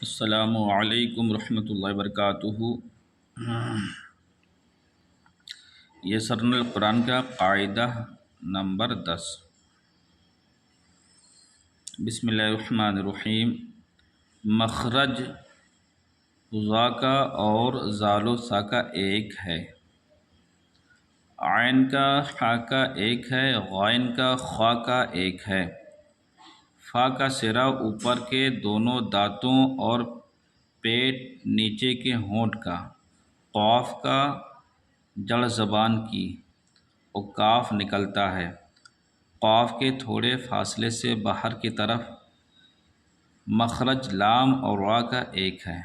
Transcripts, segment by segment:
السلام علیکم ورحمۃ اللہ وبرکاتہ۔ یہ سرن القرآن کا قاعدہ نمبر 10۔ بسم اللہ الرحمن الرحیم۔ مخرج ذا کا اور زال و سا کا ایک ہے، عین کا حا کا ایک ہے، غائن کا خا کا ایک ہے، فا کا سرا اوپر کے دونوں دانتوں اور پیٹ نیچے کے ہونٹ کا، قاف کا جڑ زبان کی اور کاف نکلتا ہے، قاف کے تھوڑے فاصلے سے باہر کی طرف۔ مخرج لام اور را کا ایک ہے۔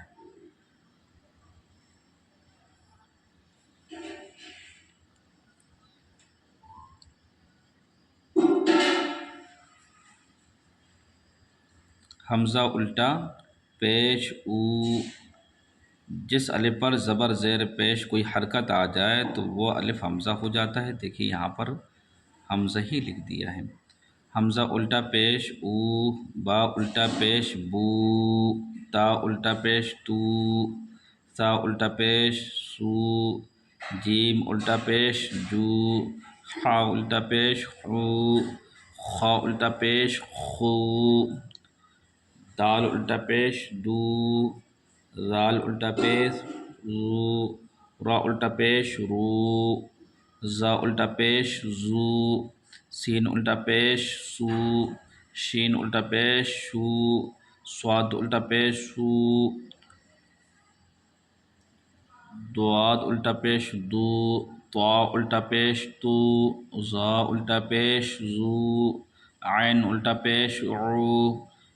حمزہ الٹا پیش او، جس الف پر زبر زیر پیش کوئی حرکت آ جائے تو وہ الف حمزہ ہو جاتا ہے۔ دیکھیے یہاں پر حمزہ ہی لکھ دیا ہے۔ حمزہ الٹا پیش او، با الٹا پیش بو، تا الٹا پیش تو، سا الٹا پیش سو، جیم الٹا پیش جو، حا الٹا پیش حو، خا الٹا پیش خو، دال الٹا پیش دو، زال الٹا پیش زو، را الٹا پیش رو، زا الٹا پیش زو، سین الٹا پیش سو، شین الٹا پیش شو، صاد الٹا پیش سو، دواد الٹا پیش دو، طا الٹا پیش تو، زا الٹا پیش زو، عین الٹا پیش عو،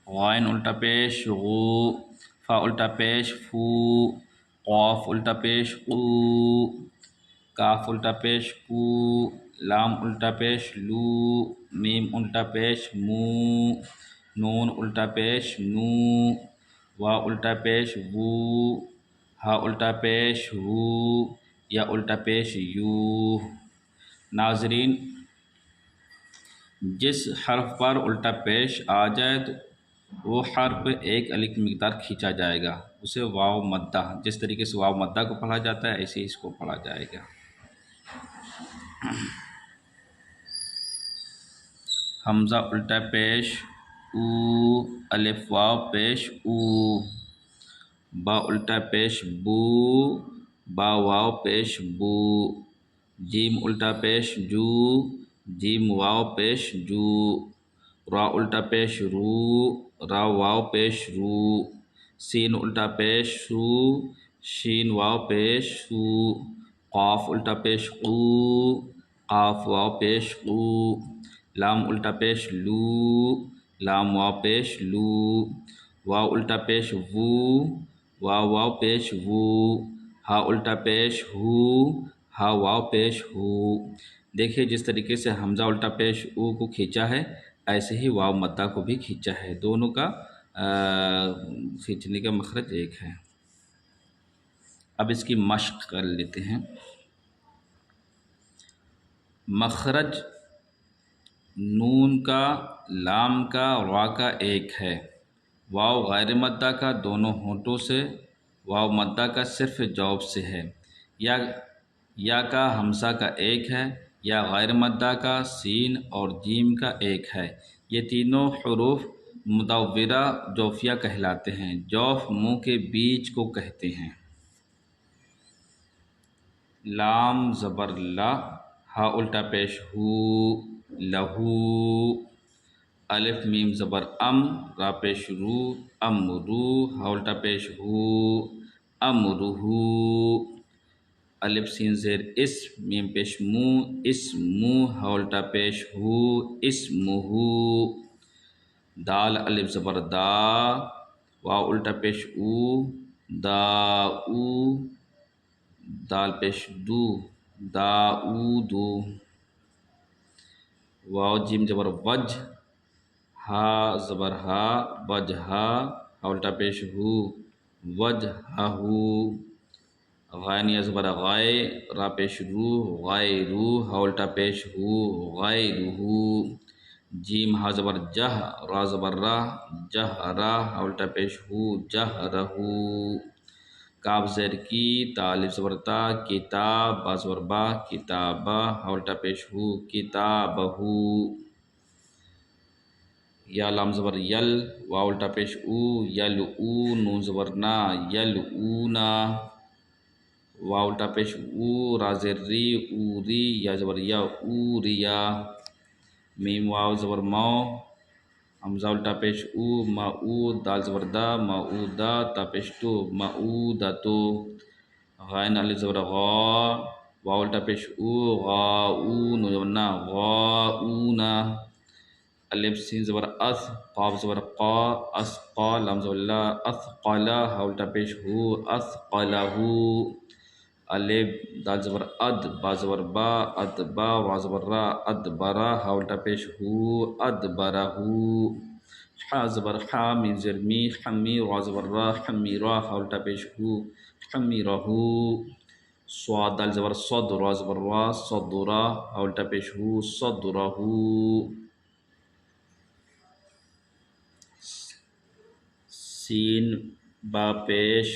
غائن الٹا پیش غو، فا الٹا پیش فو، قاف الٹا پیش قو، کاف الٹا پیش کو، لام الٹا پیش لو، میم الٹا پیش مو، نون الٹا پیش نو، وا الٹا پیش وو، ہا الٹا پیش ہو، یا الٹا پیش یو۔ ناظرین، جس حرف پر الٹا پیش آ جائے تو وہ حرف ایک الف کی مقدار کھینچا جائے گا، اسے واو مدہ، جس طریقے سے واو مدہ کو پڑھا جاتا ہے ایسے ہی اس کو پڑھا جائے گا۔ حمزہ الٹا پیش او، الف واو پیش او، با الٹا پیش بو، با واو پیش بو، جیم الٹا پیش جو، جیم واو پیش جو، را الٹا پیش رو، را واو پیش رو، سین الٹا پیش سو، شین واو پیش سو، قاف الٹا پیش قو، قاف واو پیش قو، لام الٹا پیش لو، لام واو پیش لو، واو الٹا پیش وو، واو واو پیش وو، ہا الٹا پیش ہو، ہا واو پیش ہو۔ دیکھیے جس طریقے سے حمزہ الٹا پیش او کو کھینچا ہے ایسے ہی واو مدہ کو بھی کھینچا ہے، دونوں کا کھینچنے کا مخرج ایک ہے۔ اب اس کی مشق کر لیتے ہیں۔ مخرج نون کا، لام کا، را کا ایک ہے، واو غیر مدہ کا دونوں ہونٹوں سے، واو مدہ کا صرف جوف سے ہے، یا کا حمزہ کا ایک ہے، یا غیر مدہ کا سین اور جیم کا ایک ہے۔ یہ تینوں حروف مدورہ جوفیہ کہلاتے ہیں۔ جوف منہ کے بیچ کو کہتے ہیں۔ لام زبر لا، ہا الٹا پیش ہو، لہو، الف میم زبر ام، را پیش رو، امرو، ہا الٹا پیش ہو، امرہو، الف سین زیر اس، میم پیش مو، اسمو، ہا الٹا پیش ہو، اسمہو، دال الف زبر دا، واو الٹا پیش او، داؤ، دال پیش دو، داؤدو، واو جیم زبر وج، ہا زبر ہا، وجہا، ہا الٹا پیش ہو، وجہہو، غین یا زبر غائے، را پیش رو، غائرو، ہا الٹا پیش ہو، غائرہو، جیم ہا زبر جہ، را زبر را، جہ را، ہا الٹا پیش ہو، جہ رہو۔ کاف زیر کی، تا الف زبر تا، کتاب، با زبر با، کتابہ، ہا الٹا پیش ہو، کتابہو۔ یا لام زبر یل، واو الٹا پیش او، یل او، نون زبر نا، یل اونا، واو الٹا پیش او، را زیر ری، اوری، یا زبر یا، اوریا، میم واو زبر مو، حمزہ الٹا پیش او، معود، دال زبر دا، معودا، تا پیش تو، معودتو، غائن الف زبر غا، واو الٹا پیش او، غاؤون، نون زبر نا، غاؤونا، الف سین زبر اث، قاف زبر قا، اسقا، لام زبر لا، اثقلا، ہا الٹا پیش ہو، اثقلہو، الف دال زبر اد، با زبر با، ادبا، وا زبر را، ادبرا، ہا الٹا پیش ہو، ادبرہو، حا زبر حا، میم زیر می، حمی، وا زبر را، حمیرا، ہا الٹا پیش ہو، حمیرہو، صاد دال زبر صد، را زبر را، صدرا، ہا الٹا پیش ہو، صدرہو، سین با پیش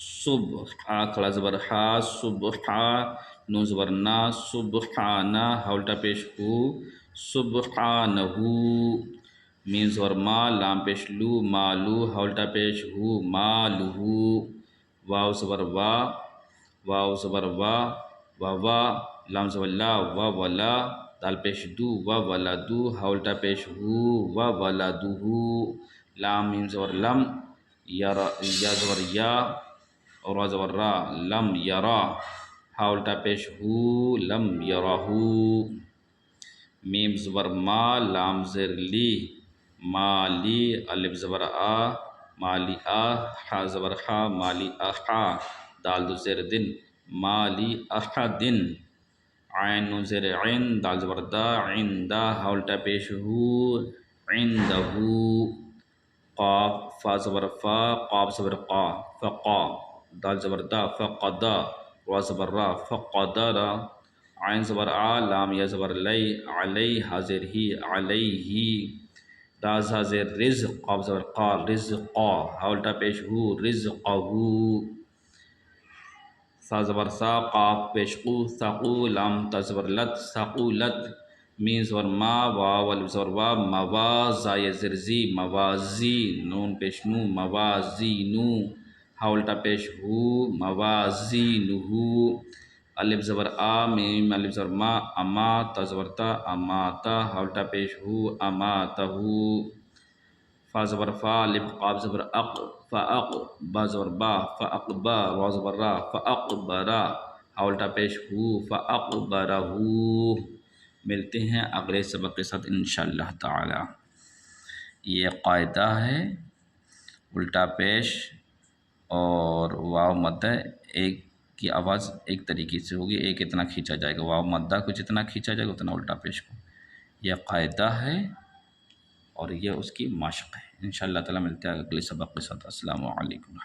صبح، حا کھڑا زبر حا، صبحا، نون زبر نا، سبحانا، ہا الٹا پیش ہو، سبحانہو، میم زبر ما، لام پیش لو، مالو، ہا الٹا پیش ہو، مالہو، واو زبر وا، واو زبر وا، وا، لام زبر لا، ولا، دال پیش دو، ولدو، ہا الٹا پیش ہو، ولدہو، لام میم زبر لم، یا زبر یا، اور را زبر را، لم یرا، ہا الٹا پیش ہو، لم یرہو، میم زبر ما، لام زیر لی، مالی، الف زبر آ، مالی آ، حا زبر حا، مالی احا، دال دو زیر دن، مالی احدن، عین نون زیر عین، دال زبر دا، عندہ، ہا الٹا پیش ہو، عندہو، قاف فا زبر فا، قاف زبر قا، فقا، دال زبر دا، فقدا، را زبر را، فقدرا، عین زبر آ، لام یا زبر لی، علی، حاضر ہی، علیہ، راز حاضر رز، قاف زبر قا، رزقا، ہا الٹا پیش ہو، رزقہو، سا زبر سا، قاف پیش قو، ثقو، لام تا زبر لت، ثقولت، میم زبر ما، واو الف زبر وا، موا، زا یا زر زی، موازی، نون پیش نو، موازینو، ہا الٹا پیش ہو، موازینہو، الف زبر آ، میم الف زبر ما، اما، تا زبر تا، اماتا، ہا الٹا پیش ہو، اماتہو، فا زبر فا، الف قاف زبر اق، فاق، با زبر با، فاقبا، را زبر را، فاقبرا، ہا الٹا پیش ہو، فاقبرہو۔ ملتے ہیں اگلے سبق کے ساتھ انشاءاللہ تعالی۔ یہ قاعدہ ہے، الٹا پیش اور واو مدہ ایک کی آواز ایک طریقے سے ہوگی، ایک اتنا کھینچا جائے گا، واو مدہ کو جتنا کھینچا جائے گا اتنا الٹا پیش کو، یہ قاعدہ ہے اور یہ اس کی مشق ہے۔ انشاءاللہ تعالی ملتے ہیں اگلے سبق کے ساتھ۔ السلام علیکم۔